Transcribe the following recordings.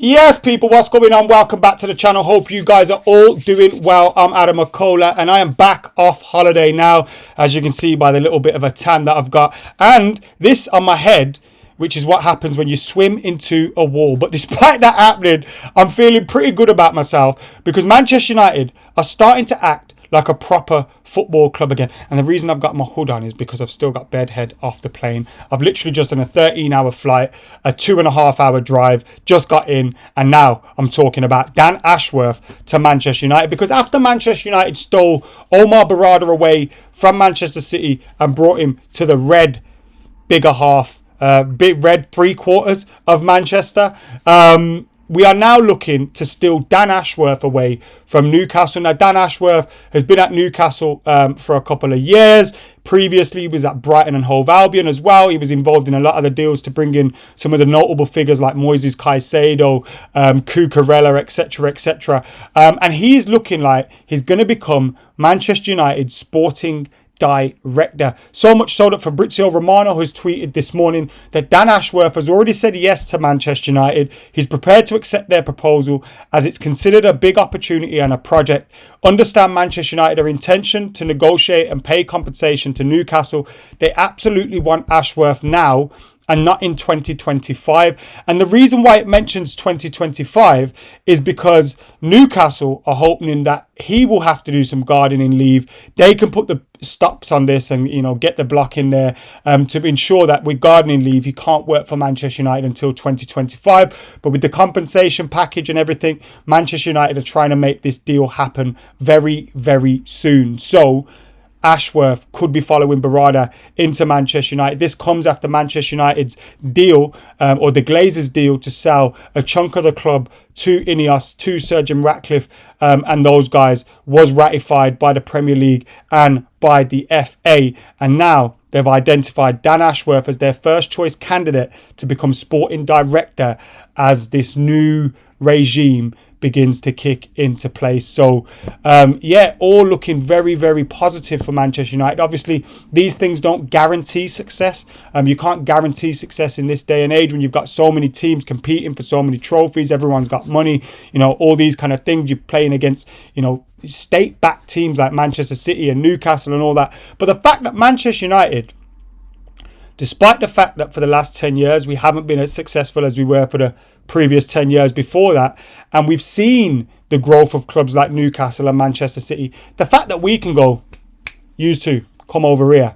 Yes, people, what's going on? Welcome back to the channel. Hope you guys are all doing well. I'm AdamMcKola and I am back off holiday now, as you can see by the little bit of a tan that I've got. And this on my head, which is what happens when you swim into a wall. But despite that happening, I'm feeling pretty good about myself because Manchester United are starting to act like a proper football club again. And the reason I've got my hood on is because I've still got bedhead off the plane. I've literally just done a 13-hour flight, a 2.5-hour drive, just got in, and now I'm talking about Dan Ashworth to Manchester United. Because after Manchester United stole Omar Barada away from Manchester City and brought him to the red bigger half, big red 3/4 of Manchester, we are now looking to steal Dan Ashworth away from Newcastle. Now, Dan Ashworth has been at Newcastle for a couple of years. Previously, he was at Brighton and Hove Albion as well. He was involved in a lot of the deals to bring in some of the notable figures like Moises Caicedo, Cucurella, etc., etc. And he is looking like he's going to become Manchester United's sporting director. So much so that Fabrizio Romano has tweeted this morning that Dan Ashworth has already said yes to Manchester United. He's prepared to accept their proposal as it's considered a big opportunity and a project. Understand Manchester United intention to negotiate and pay compensation to Newcastle. They absolutely want Ashworth now and not in 2025. And the reason why it mentions 2025 is because Newcastle are hoping that he will have to do some gardening leave. They can put the stops on this and, get the block in there to ensure that with gardening leave, he can't work for Manchester United until 2025. But with the compensation package and everything, Manchester United are trying to make this deal happen very, very soon. So Ashworth could be following Barada into Manchester United. This comes after Manchester United's deal, or the Glazers' deal, to sell a chunk of the club to Ineos, to Sir Jim Ratcliffe, and those guys was ratified by the Premier League and by the FA. And now they've identified Dan Ashworth as their first choice candidate to become sporting director as this new regime begins to kick into place. So all looking very, very positive for Manchester United. Obviously, these things don't guarantee success. You can't guarantee success in this day and age when you've got so many teams competing for so many trophies. Everyone's got money, all these kind of things. You're playing against, state-backed teams like Manchester City and Newcastle and all that. But the fact that Manchester United, despite the fact that for the last 10 years, we haven't been as successful as we were for the previous 10 years before that, and we've seen the growth of clubs like Newcastle and Manchester City, the fact that we can go, you two, come over here,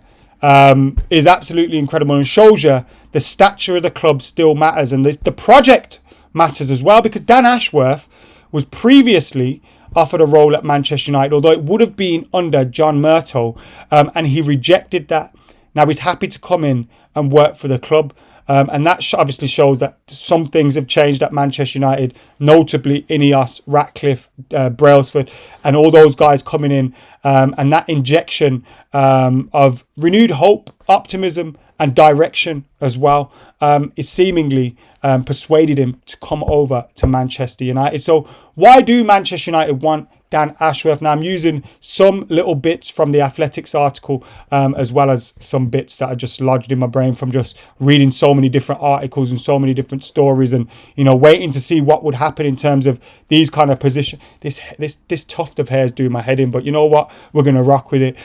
is absolutely incredible and shows you the stature of the club still matters, and the project matters as well, because Dan Ashworth was previously offered a role at Manchester United, although it would have been under John Murtough, and he rejected that. Now he's happy to come in and work for the club. And that obviously shows that some things have changed at Manchester United, notably Ineos, Ratcliffe, Brailsford, and all those guys coming in. And that injection of renewed hope, optimism, and direction as well is seemingly persuaded him to come over to Manchester United. So why do Manchester United want Dan Ashworth? Now, I'm using some little bits from the Athletics article, as well as some bits that are just lodged in my brain from just reading so many different articles and so many different stories, and waiting to see what would happen in terms of these kind of positions. This tuft of hair is doing my head in, but you know what? We're going to rock with it.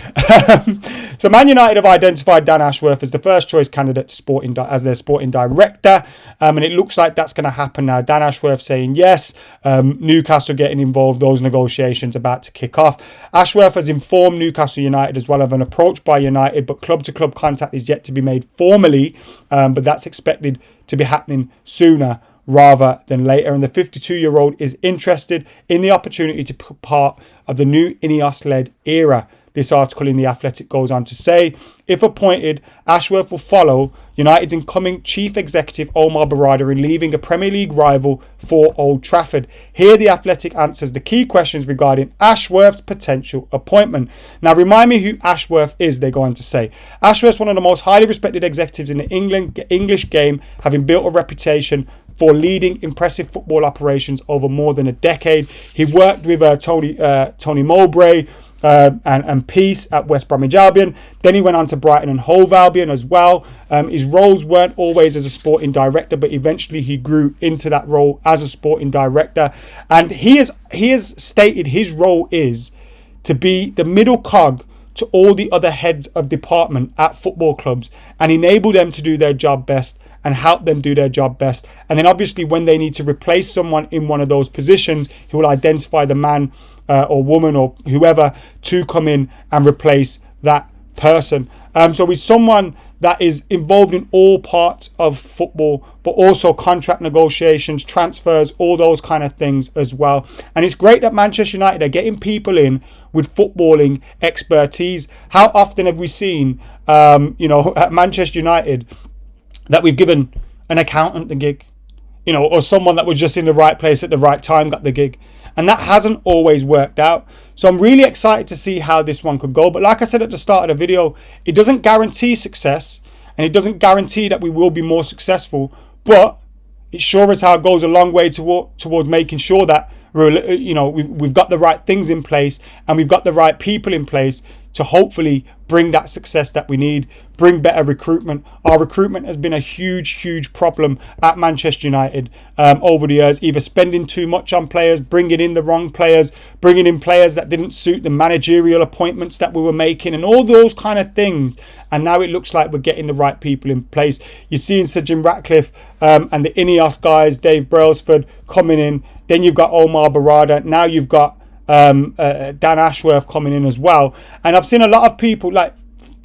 So Man United have identified Dan Ashworth as the first choice candidate to as their sporting director, and it looks like that's going to happen now. Dan Ashworth saying yes, Newcastle getting involved, those negotiations about to kick off. Ashworth has informed Newcastle United as well of an approach by United, but club-to-club contact is yet to be made formally, but that's expected to be happening sooner rather than later. And the 52-year-old is interested in the opportunity to be part of the new Ineos-led era. This article in The Athletic goes on to say, if appointed, Ashworth will follow United's incoming chief executive Omar Barada in leaving a Premier League rival for Old Trafford. Here The Athletic answers the key questions regarding Ashworth's potential appointment. Now, remind me who Ashworth is, they go on to say. Ashworth's one of the most highly respected executives in the English game, having built a reputation for leading impressive football operations over more than a decade. He worked with Tony Mowbray and peace at West Bromwich Albion. Then he went on to Brighton and Hove Albion as well. His roles weren't always as a sporting director, but eventually he grew into that role as a sporting director. And he has stated his role is to be the middle cog to all the other heads of department at football clubs and enable them to do their job best and help them do their job best. And then obviously when they need to replace someone in one of those positions, he will identify the man or woman or whoever to come in and replace that person. So he's someone that is involved in all parts of football, but also contract negotiations, transfers, all those kind of things as well. And it's great that Manchester United are getting people in with footballing expertise. How often have we seen, at Manchester United, that we've given an accountant the gig, or someone that was just in the right place at the right time got the gig. And that hasn't always worked out. So I'm really excited to see how this one could go. But like I said at the start of the video, it doesn't guarantee success and it doesn't guarantee that we will be more successful. But it sure as hell goes a long way towards making sure that we've got the right things in place and we've got the right people in place to hopefully bring that success that we need, bring better recruitment. Our recruitment has been a huge problem at Manchester United over the years, either spending too much on players, bringing in the wrong players, bringing in players that didn't suit the managerial appointments that we were making and all those kind of things. And now it looks like we're getting the right people in place. You're seeing Sir Jim Ratcliffe and the Ineos guys, Dave Brailsford coming in. Then you've got Omar Barada. Now you've got Dan Ashworth coming in as well. And I've seen a lot of people, like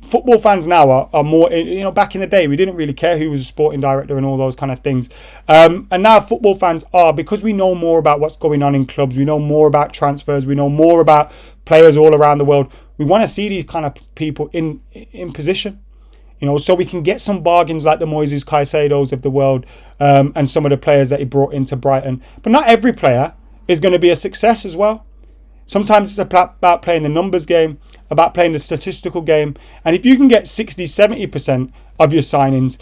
football fans now are more, back in the day, we didn't really care who was a sporting director and all those kind of things. And now football fans are, because we know more about what's going on in clubs, we know more about transfers, we know more about players all around the world. We want to see these kind of people in position, so we can get some bargains like the Moises Caicedos of the world and some of the players that he brought into Brighton. But not every player is going to be a success as well. Sometimes it's about playing the numbers game, about playing the statistical game. And if you can get 60-70% of your signings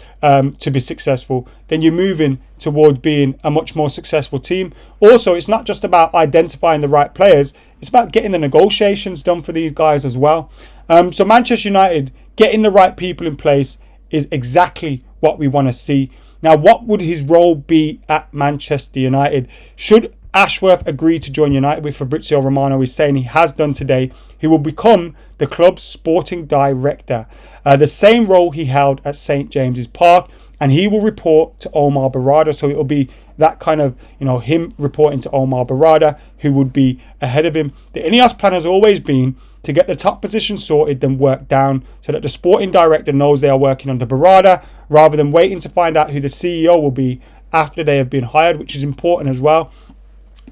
to be successful, then you're moving towards being a much more successful team. Also, it's not just about identifying the right players. It's about getting the negotiations done for these guys as well. So Manchester United, getting the right people in place is exactly what we want to see. Now, what would his role be at Manchester United? Should Ashworth agreed to join United, with Fabrizio Romano is saying he has done today, he will become the club's sporting director, the same role he held at St James's Park, and he will report to Omar Barada. So it will be that kind of, him reporting to Omar Barada, who would be ahead of him. The Ineos plan has always been to get the top position sorted, then work down, so that the sporting director knows they are working under Barada, rather than waiting to find out who the CEO will be after they have been hired, which is important as well.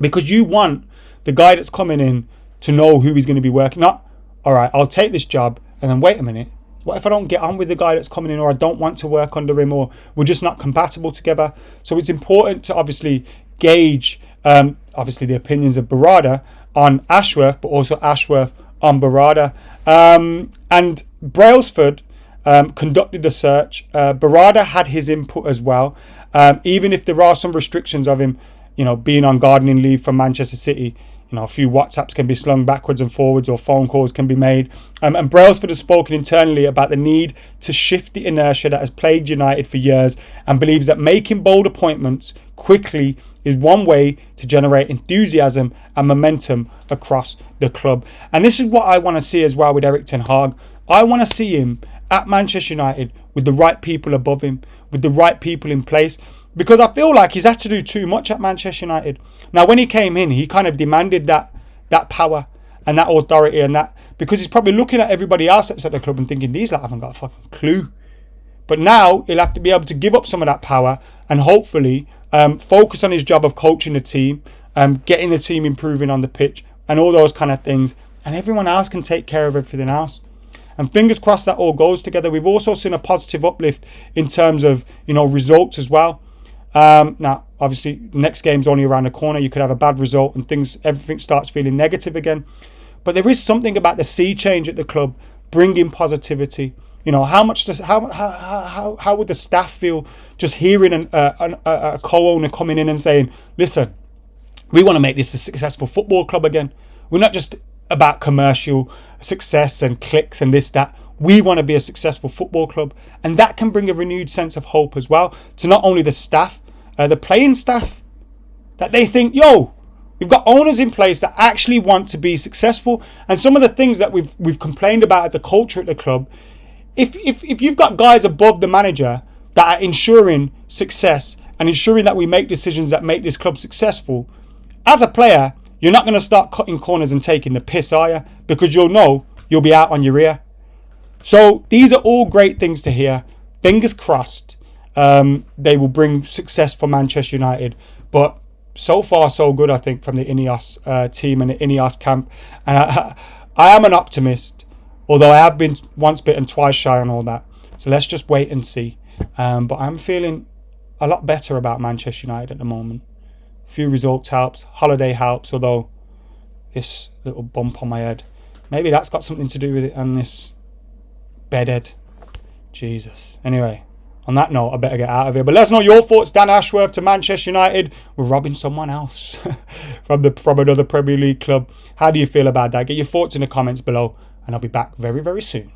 Because you want the guy that's coming in to know who he's going to be working. Not, all right, I'll take this job and then wait a minute. What if I don't get on with the guy that's coming in, or I don't want to work under him, or we're just not compatible together? So it's important to obviously gauge the opinions of Barada on Ashworth, but also Ashworth on Barada. And Brailsford conducted the search. Barada had his input as well. Even if there are some restrictions of him, being on gardening leave from Manchester City, a few WhatsApps can be slung backwards and forwards, or phone calls can be made. And Brailsford has spoken internally about the need to shift the inertia that has plagued United for years, and believes that making bold appointments quickly is one way to generate enthusiasm and momentum across the club. And this is what I want to see as well with Erik ten Hag. I want to see him at Manchester United with the right people above him, with the right people in place. Because I feel like he's had to do too much at Manchester United. Now, when he came in, he kind of demanded that power and that authority, and that, because he's probably looking at everybody else that's at the club and thinking, these lot haven't got a fucking clue. But now he'll have to be able to give up some of that power and hopefully focus on his job of coaching the team, getting the team improving on the pitch and all those kind of things. And everyone else can take care of everything else. And fingers crossed that all goes together. We've also seen a positive uplift in terms of, results as well. Now, obviously, next game's only around the corner. You could have a bad result and everything starts feeling negative again. But there is something about the sea change at the club bringing positivity. How would the staff feel just hearing a co-owner coming in and saying, listen, we want to make this a successful football club again. We're not just about commercial success and clicks and this, that. We want to be a successful football club, and that can bring a renewed sense of hope as well to not only the staff, the playing staff, that they think, yo, we've got owners in place that actually want to be successful. And some of the things that we've complained about at the culture at the club, if you've got guys above the manager that are ensuring success and ensuring that we make decisions that make this club successful, as a player, you're not going to start cutting corners and taking the piss, are you? Because you'll know you'll be out on your ear. So these are all great things to hear. Fingers crossed they will bring success for Manchester United. But so far, so good, I think, from the Ineos team and the Ineos camp. And I am an optimist, although I have been once bitten, twice shy and all that. So let's just wait and see. But I'm feeling a lot better about Manchester United at the moment. A few results helps. Holiday helps, although this little bump on my head, maybe that's got something to do with it, and this bedhead. Jesus. Anyway, on that note, I better get out of here. But let us know your thoughts. Dan Ashworth to Manchester United. We're robbing someone else from another Premier League club. How do you feel about that? Get your thoughts in the comments below, and I'll be back very, very soon.